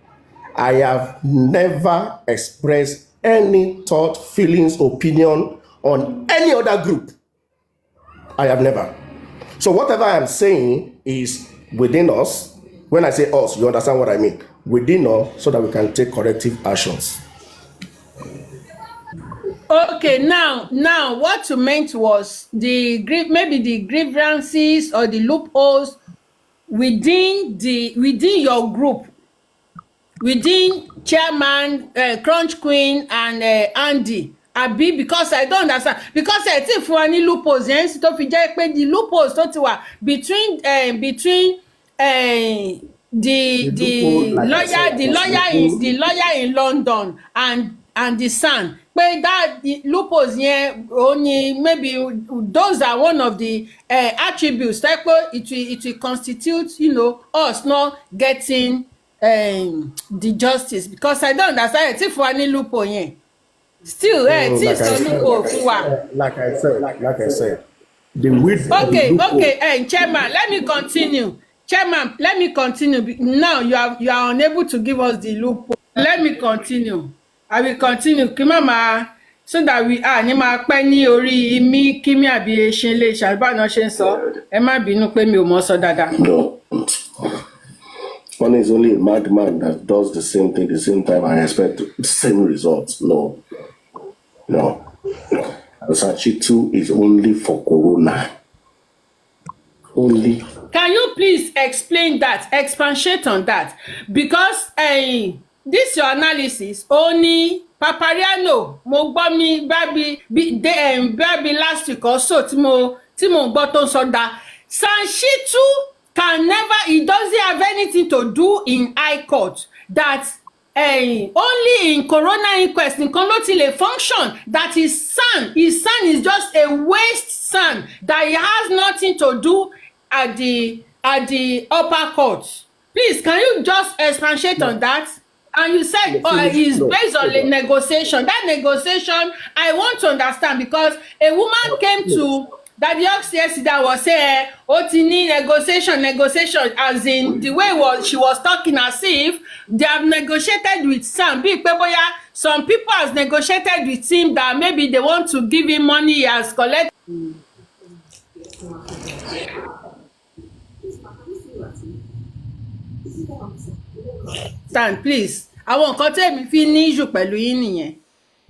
I have never expressed any thought, feelings, opinion on any other group. I have never. So whatever I'm saying is within us. When I say us, you understand what I mean. Within us, so that we can take corrective actions. Okay, now what you meant was maybe the grievances or the loopholes within your group, within Chairman, Crunch Queen, and Andy. Abi, because I don't understand. Because I think for any loopholes, yes, to fi jẹ́ pé the loopholes tó ti wà between the lawyer in London and the Sun. But that loopholes only maybe those are one of the attributes like it will constitute us not getting the justice, because I don't understand if for any loophole still loophole like I said the width. Okay, Chairman, let me continue. Now you are unable to give us the loophole. Let me continue. I will continue. Kimama, so that we ní máa pẹ́ ní orí mi kí mi àbí ṣe lè ṣàlùbáná ṣe ń sọ. Ẹ má bínú pé mi ò mọ̀ sọ dáadáa. No. One is only a madman that does the same thing at the same time and expect the same results. No. Versace 2 is only for Corona. Only. Can you please explain that? Expatiate on that. Because this your analysis only Papariano mo gbọ́ mi baby last week or so tí mo gbọ́ tó sọ da Sanshitu can never, he doesn't have anything to do in high court. That only in corona inquest nìkan ló ti lè function. That his son is just a waste son. That he has nothing to do at the upper court. Please, can you just expatiate on that? And you said it's based on the negotiation. That negotiation, I want to understand, because a woman came to Daddy Ox yesterday was saying, Otini negotiation, as in the way she was talking as if they have negotiated with Sam. Some people has negotiated with him that maybe they want to give him money he has collected. Stand, please. Àwọn nǹkan tẹ́mi fi ní issue pẹ̀lú yín nìyẹn.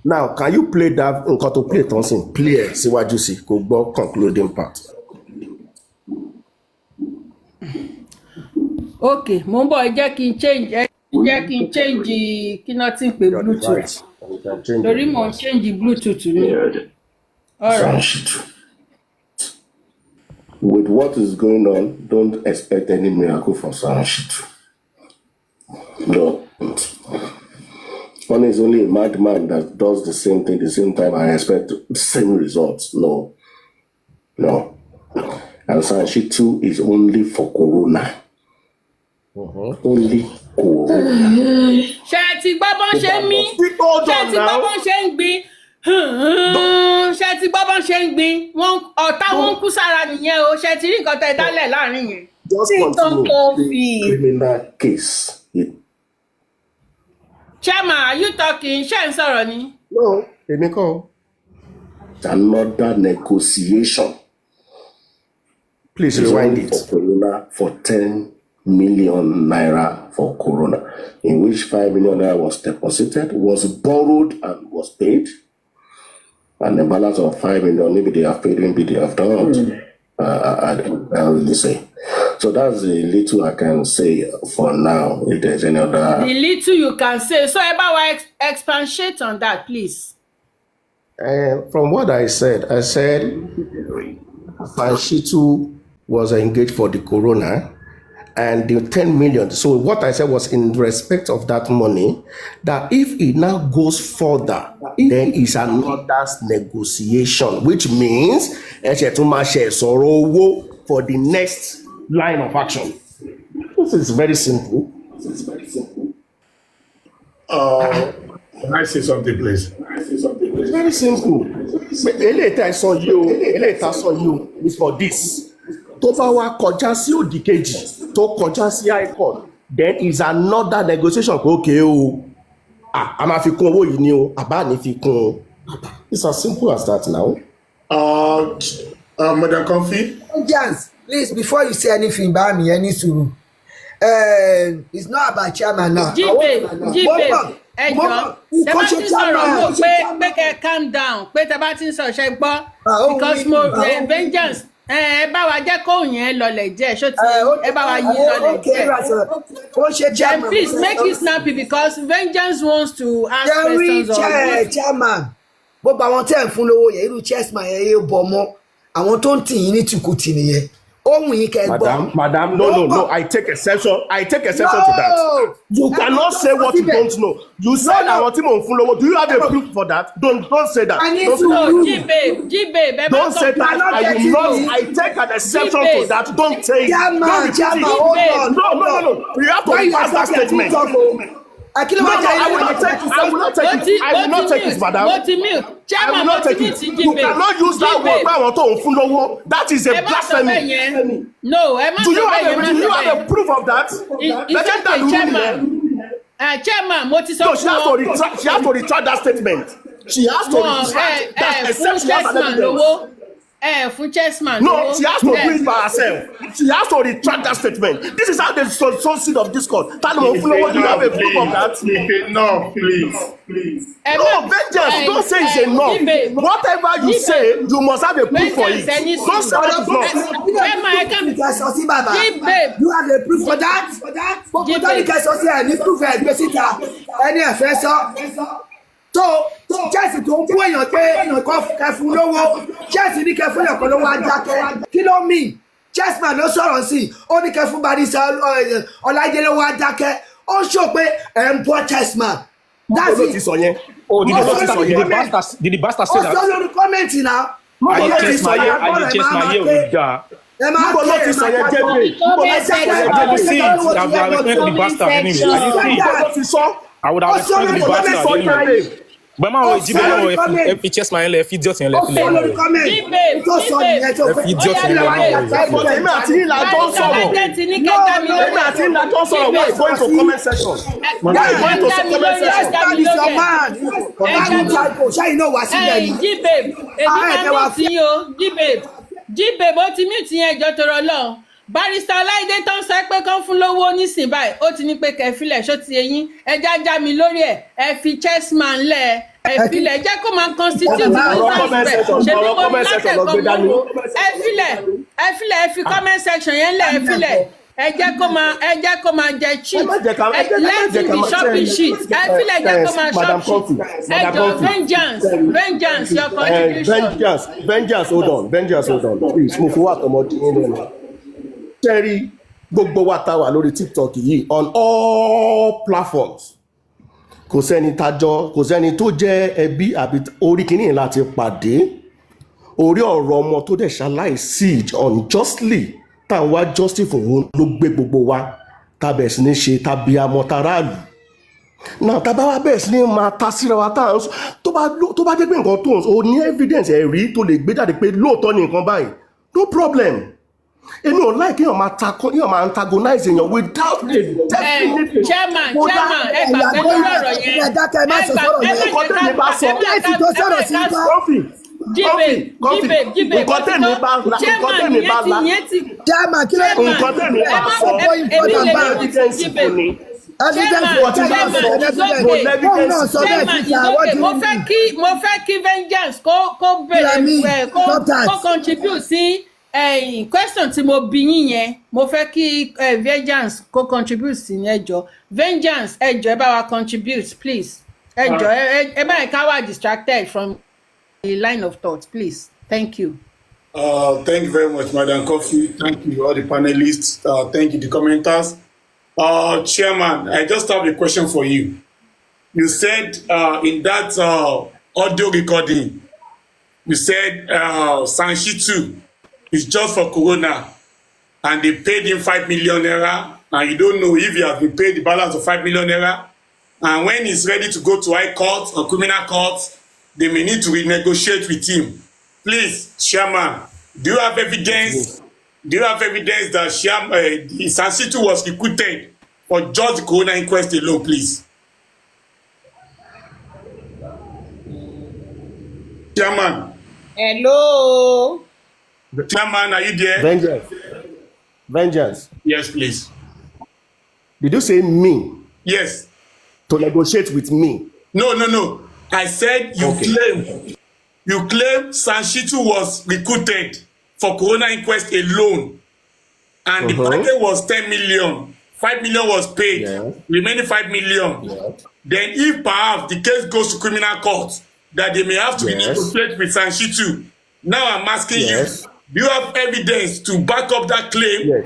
Now, can you play that nǹkan tó play tán sìn? Play ẹ̀ síwájú sí kò gbọ́ concluding part. Okay, mo ń bọ̀ jẹ́ kí n change kí náà ti ń pè Bluetooth. Torí mo ń change Bluetooth ni. All right. With what is going on, don't expect any miracle from Sanshitu. No. One is only a madman that does the same thing the same time and expect the same results. No. And Sanshitu is only for corona. Only corona. Ṣé ti gbọ́ bọ́n ṣe ń mí? Ṣé ti gbọ́ bọ́n ṣe ń gbin? Ṣé ti gbọ́ bọ́n ṣe ń gbin? Ọ̀tá wọn kú sára nìyẹn o. Ṣé ti rí nǹkan tẹ́ dálẹ̀ láàrin yẹn? Just continue. Criminal case. Chairman, are you talking? Ṣé ń sọ̀rọ̀ ni? No, èmi kọ́. Another negotiation. Please rewind it. For corona for 10 million naira for corona, in which 5 million naira was deposited, was borrowed and was paid. And the balance of 5 million, maybe they have paid, maybe they have not. I don't really say. So that's the little I can say for now. If there's any other... The little you can say. So about expatiate on that, please. From what I said Sanshitu was engaged for the corona and the 10 million. So what I said was in respect of that money, that if it now goes further, then it's another negotiation, which means for the next line of action. This is very simple. Can I say something, please? It's very simple. Later I saw you is for this. Tó bá wá kọjá sí òdì kejì, tó kọjá sí high court, then is another negotiation. Okay o, a máa fi kún owó yìí ni o, àbá ní fi kún o. It's as simple as that now. Madam Comfy. Jans, please, before you say anything about me, any suru. It's not about chairman now. Jíbe, ẹjọ́, tẹ́bá ti sọ̀rọ̀ mo pé kẹ́ calm down, pé tẹ́bá ti sọ̀rọ̀ ṣe gbọ́, because mo vengeance. Bá wa jẹ́ kó yẹn lọlẹ̀ jẹ́ ṣó ti bá wa yí lọlẹ̀ jẹ́. Then please make it snappy because vengeance wants to ask questions of what. Chairman, gbogbo àwọn tẹ́ ẹ̀ fún lówó yẹn irú chessman yẹn yóò bọ̀ mọ́ àwọn tó ń tì yín ní tìkùtì nìyẹn. Madam, no, I take exception to that. You cannot say what you don't know. You said I want him on full. Do you have a proof for that? Don't say that. Don't say that. I take an exception to that. Don't say it. No. You have to reverse that statement. I will not take it, madam. I will not take it. You cannot use that word. That is a blasphemy. No, do you have a proof of that? Chairman, no, she has to retract that statement. She has to retract that exception. Fún chessman. No, she has to do it by herself. She has to retract that statement. This is how they sow seed of discord. Do you have a proof of that? No, please. No, vengeance. Don't say it's enough. Whatever you say, you must have a proof for it. Don't say that it's not. You have a proof for that? So Chelsea tó ń kó èèyàn pé kẹfún lówó Chelsea ní kẹfún èèyàn kan lówó ajákẹ́ kí ló mean chessman ló sọ̀rọ̀ sí ó ní kẹ́ fún barista Ọlájẹ́lẹ́ wá dákẹ́ ó sọ pé ẹ̀ ń bọ́ chessman. That's it. Oh, did the bastard say that? Ó sọ lórí kọ́mẹ̀ntì náà. I just my ear with that. Níbo ló ti sọ yẹn jẹ́bi? Níbo ló ti sọ yẹn Have you jẹ́bi? seen? Have you respected the bastard anyway? Have you seen? Níbo ló ti sọ? I would have respected the bastard anyway. But man, if you chest my if you just ó sọ lórí kọ́mẹ̀ntì tó sọ nìyẹn tó fẹ́. Èmi àti yín la jọ ń sọ̀rọ̀. Èmi àti yín la jọ ń sọ̀rọ̀. Why going to comment section? Why going to comment section? That is your man. Ṣáà iná wá sílẹ̀ ni. G-babe, èmi máa mú ti o, G-babe, ó ti mú ti yẹn jọ tọrọ lọ. Barrister Ọláìdé tó ń sọ pé kán fún lówó nísìnyí báyìí, ó ti ní pé kẹfílẹ̀ ṣó ti eyín, ẹja já mi lórí ẹ̀, ẹ fi chessman lẹ̀, ẹ filẹ̀, jẹ́ kó máa constitute nuisance rẹ̀, ṣe bí mo ní láti ẹ̀kọ́ mọ́wó, ẹ filẹ̀, ẹ fi comment section yẹn lẹ̀, ẹ filẹ̀. Ẹ jẹ́ kó máa jẹ cheat. Let him be shopping shit. Ẹ filẹ̀ jẹ́ kó máa shop shit. Ẹ jọ vengeance your contribution. Vengeance hold on please mo fi wá àtọmọdé yín lẹ́nu. Tẹ́rí gbogbo wa ta wà lórí TikTok yìí on all platforms. Kò sẹ́ni tó jẹ́ ẹbí àbí orí kìíní láti pàdé. Orí ọ̀rọ̀ ọmọ tó dẹ̀ ṣaláìsí unjustly táwọn wá justice fún òun ló gbé gbogbo wa tá bẹ̀rẹ̀ sí ní ṣe tàbí àmọ́ taráàlú náà tá bá wá bẹ̀rẹ̀ sí ní máa ta síra wa tá à ń sọ tó bá jẹ́ pé nǹkan tó ń sọ ó ní evidence ẹ̀rí tó lè gbé jáde pé lóòótọ́ ni nǹkan báyìí no problem èmi ò láì kéèyàn máa antagonize èèyàn without a definite chairman ẹ gbàgbé lórí ọ̀rọ̀ yẹn nǹkan tẹ̀lé bá sọ G-babe, nǹkan tẹ̀lé bá la chairman kí ló nǹkan tẹ̀lé bá sọ evidence fún ni. Mo fẹ́ kí vengeance kó bẹ̀rẹ̀ kó contribute sí question tí mo bí yín yẹn mo fẹ́ kí vengeance kó contribute sí ní ẹjọ́ vengeance ẹjọ́ ẹ bá wa contribute please ẹjọ́ ẹ bá yẹn ká wà distracted from the line of thought please thank you. Thank you very much, Madam Coffee. Thank you, all the panelists. Thank you, the commenters. Chairman, I just have a question for you. You said in that audio recording, you said Sanshitu is just for Corona, and they paid him 5 million naira, and you don't know if he has been paid the balance of 5 million naira. And when he's ready to go to high court or criminal court, they may need to renegotiate with him. Please, Chairman, do you have evidence? Do you have evidence that Sanshitu was recruited for just the Corona inquest alone, please? Chairman. Hello. Chairman, are you there? Vengeance. Yes, please. Did you say me? Yes. To negotiate with me? No. I said you claim Sanshitu was recruited for Corona inquest alone, and the package was 10 million. 5 million was paid, remaining 5 million. Then if perhaps the case goes to criminal court, that they may have to negotiate with Sanshitu. Now I'm asking you, do you have evidence to back up that claim?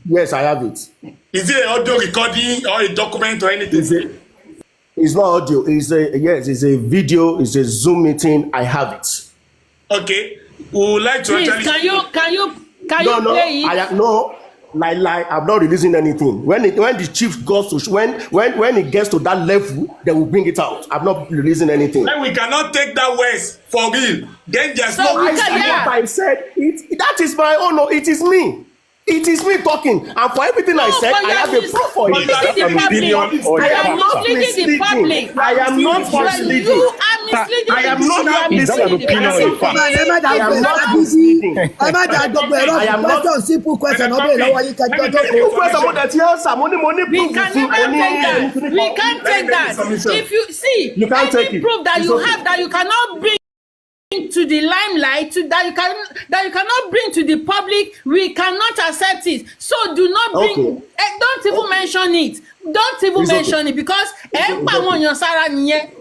Yes, I have it. Is it an audio recording or a document or anything? It's not audio. It's a video. It's a Zoom meeting. I have it. Okay. We would like to please, actually. Can you play it? I'm not releasing anything. When the chief goes to when it gets to that level, they will bring it out. I'm not releasing anything. Then we cannot take that words for real. Then there's So no. I said it. That is my own. No, it is me. It is me talking, and for everything I said, I have a proof for it. I am not misleading the public. I am not misleading. You are misleading. I am not misleading. I am not misleading. I am not simple question. Simple question. We can never take that. We can't take that. If you see, you can't take it. proof that you have that you cannot bring. to the limelight that you cannot bring to the public, we cannot accept it. So do not bring, don't even mention it. Don't even mention it because don't mention it.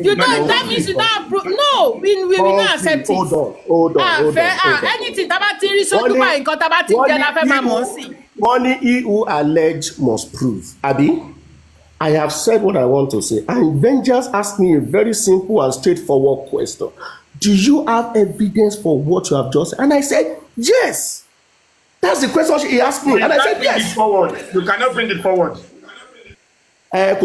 You don't, that means you don't approve. No, we will not accept it. Hold on. Anything tabati so Dubai in tabati jela fe ma mo si. Money he who allege must prove. Abi, I have said what I want to say. And Vengeance asked me a very simple and straightforward question. Do you have evidence for what you have just said? And I said, yes. That's the question he asked me. And I said, yes. You cannot bring it forward. Then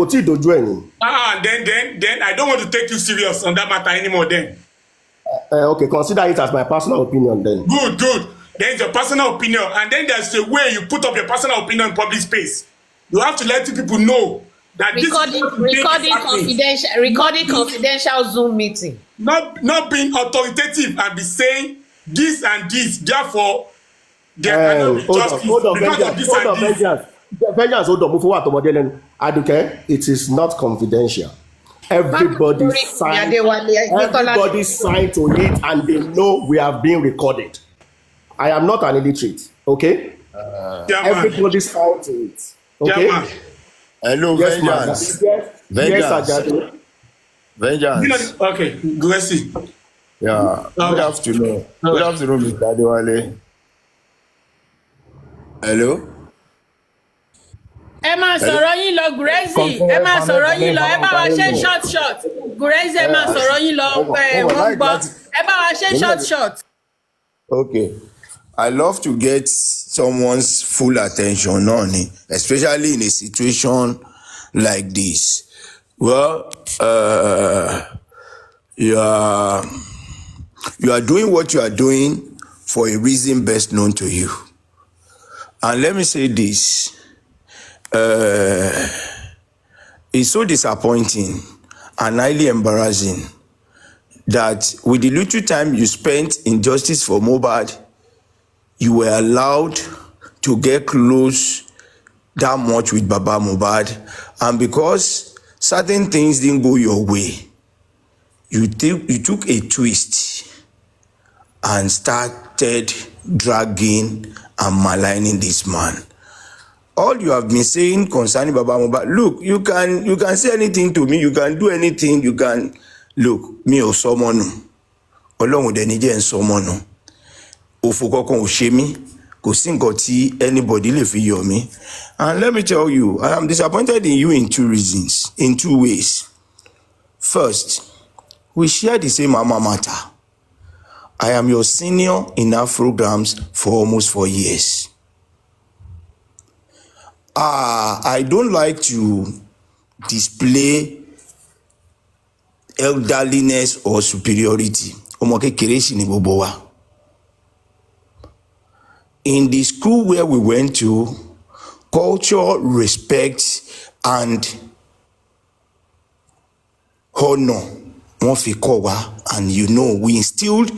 I don't want to take you serious on that matter anymore then. Okay, consider it as my personal opinion then. Good. Then it's your personal opinion. And then there's a way you put up your personal opinion in public space. You have to let people know that recording confidential Zoom meeting. Not being authoritative and be saying this and this, therefore there cannot be justice because of this and this. Vengeance, hold on. Aduke, it is not confidential. Everybody signed to it and they know we have been recorded. I am not an illiterate, okay? Everybody signed to it. Okay? Hello, yes, Vengeance. Vengeance. Okay, Gracie. Yeah, good afternoon. Good afternoon, Mr. Adewale. Hello? Ẹ máa sọ̀rọ̀ yín lọ Gurezi, ẹ máa sọ̀rọ̀ yín lọ, ẹ bá wa ṣe short. Gurezi ẹ máa sọ̀rọ̀ yín lọ, wọ́n gbọ́, ẹ bá wa ṣe short. Okay. I love to get someone's full attention on it, especially in a situation like this. Well, you are doing what you are doing for a reason best known to you. And let me say this. It's so disappointing and highly embarrassing that with the little time you spent in justice for Mohbad, you were allowed to get close that much with Baba Mohbad, and because certain things didn't go your way, you took a twist and started dragging and maligning this man. All you have been saying concerning Baba Mohbad, look, you can say anything to me, you can do anything, you can look, me or someone, Ọlọ́run dẹ̀ ní jẹ́ n someone, òfò kankan ò ṣe mí, kò sí nǹkan tí anybody lè fi yọ mí. And let me tell you, I am disappointed in you in two reasons, in two ways. First, we share the same alma mater. I am your senior in our programs for almost 4 years. I don't like to display elderliness or superiority. Ọmọ kékeré sì ni gbogbo wa. In the school where we went to, culture, respect, and honor, wọ́n fi kọ́ wa, and you know we instilled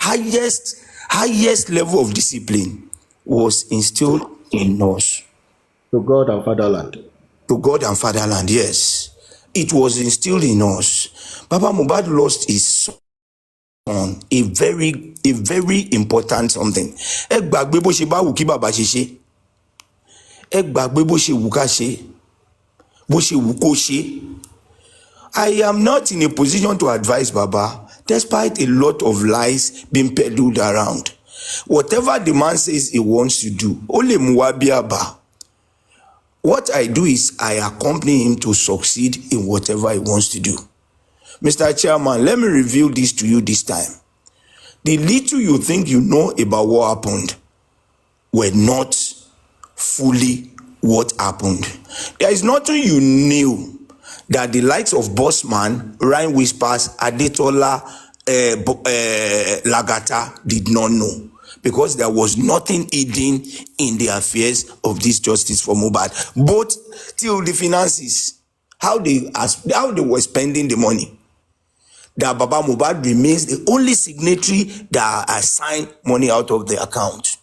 highest level of discipline was instilled in us. To God and fatherland. To God and fatherland, yes. It was instilled in us. Baba Mohbad lost his son, a very important something. Ẹ gbàgbé bó ṣe bá wù kí bàbá ṣe ṣe. Ẹ gbàgbé bó ṣe wù ká ṣe. Bó ṣe wù kó ṣe. I am not in a position to advise Baba, despite a lot of lies being peddled around. Whatever the man says he wants to do, ó lè mú wá bí àbá. What I do is I accompany him to succeed in whatever he wants to do. Mr. Chairman, let me reveal this to you this time. The little you think you know about what happened were not fully what happened. There is nothing you knew that the likes of Bossman, Ryan Whispers, Adetola, Lagata did not know, because there was nothing hidden in the affairs of this justice for Mohbad. Both till the finances, how they were spending the money. That Baba Mohbad remains the only signatory that assigned money out of the account.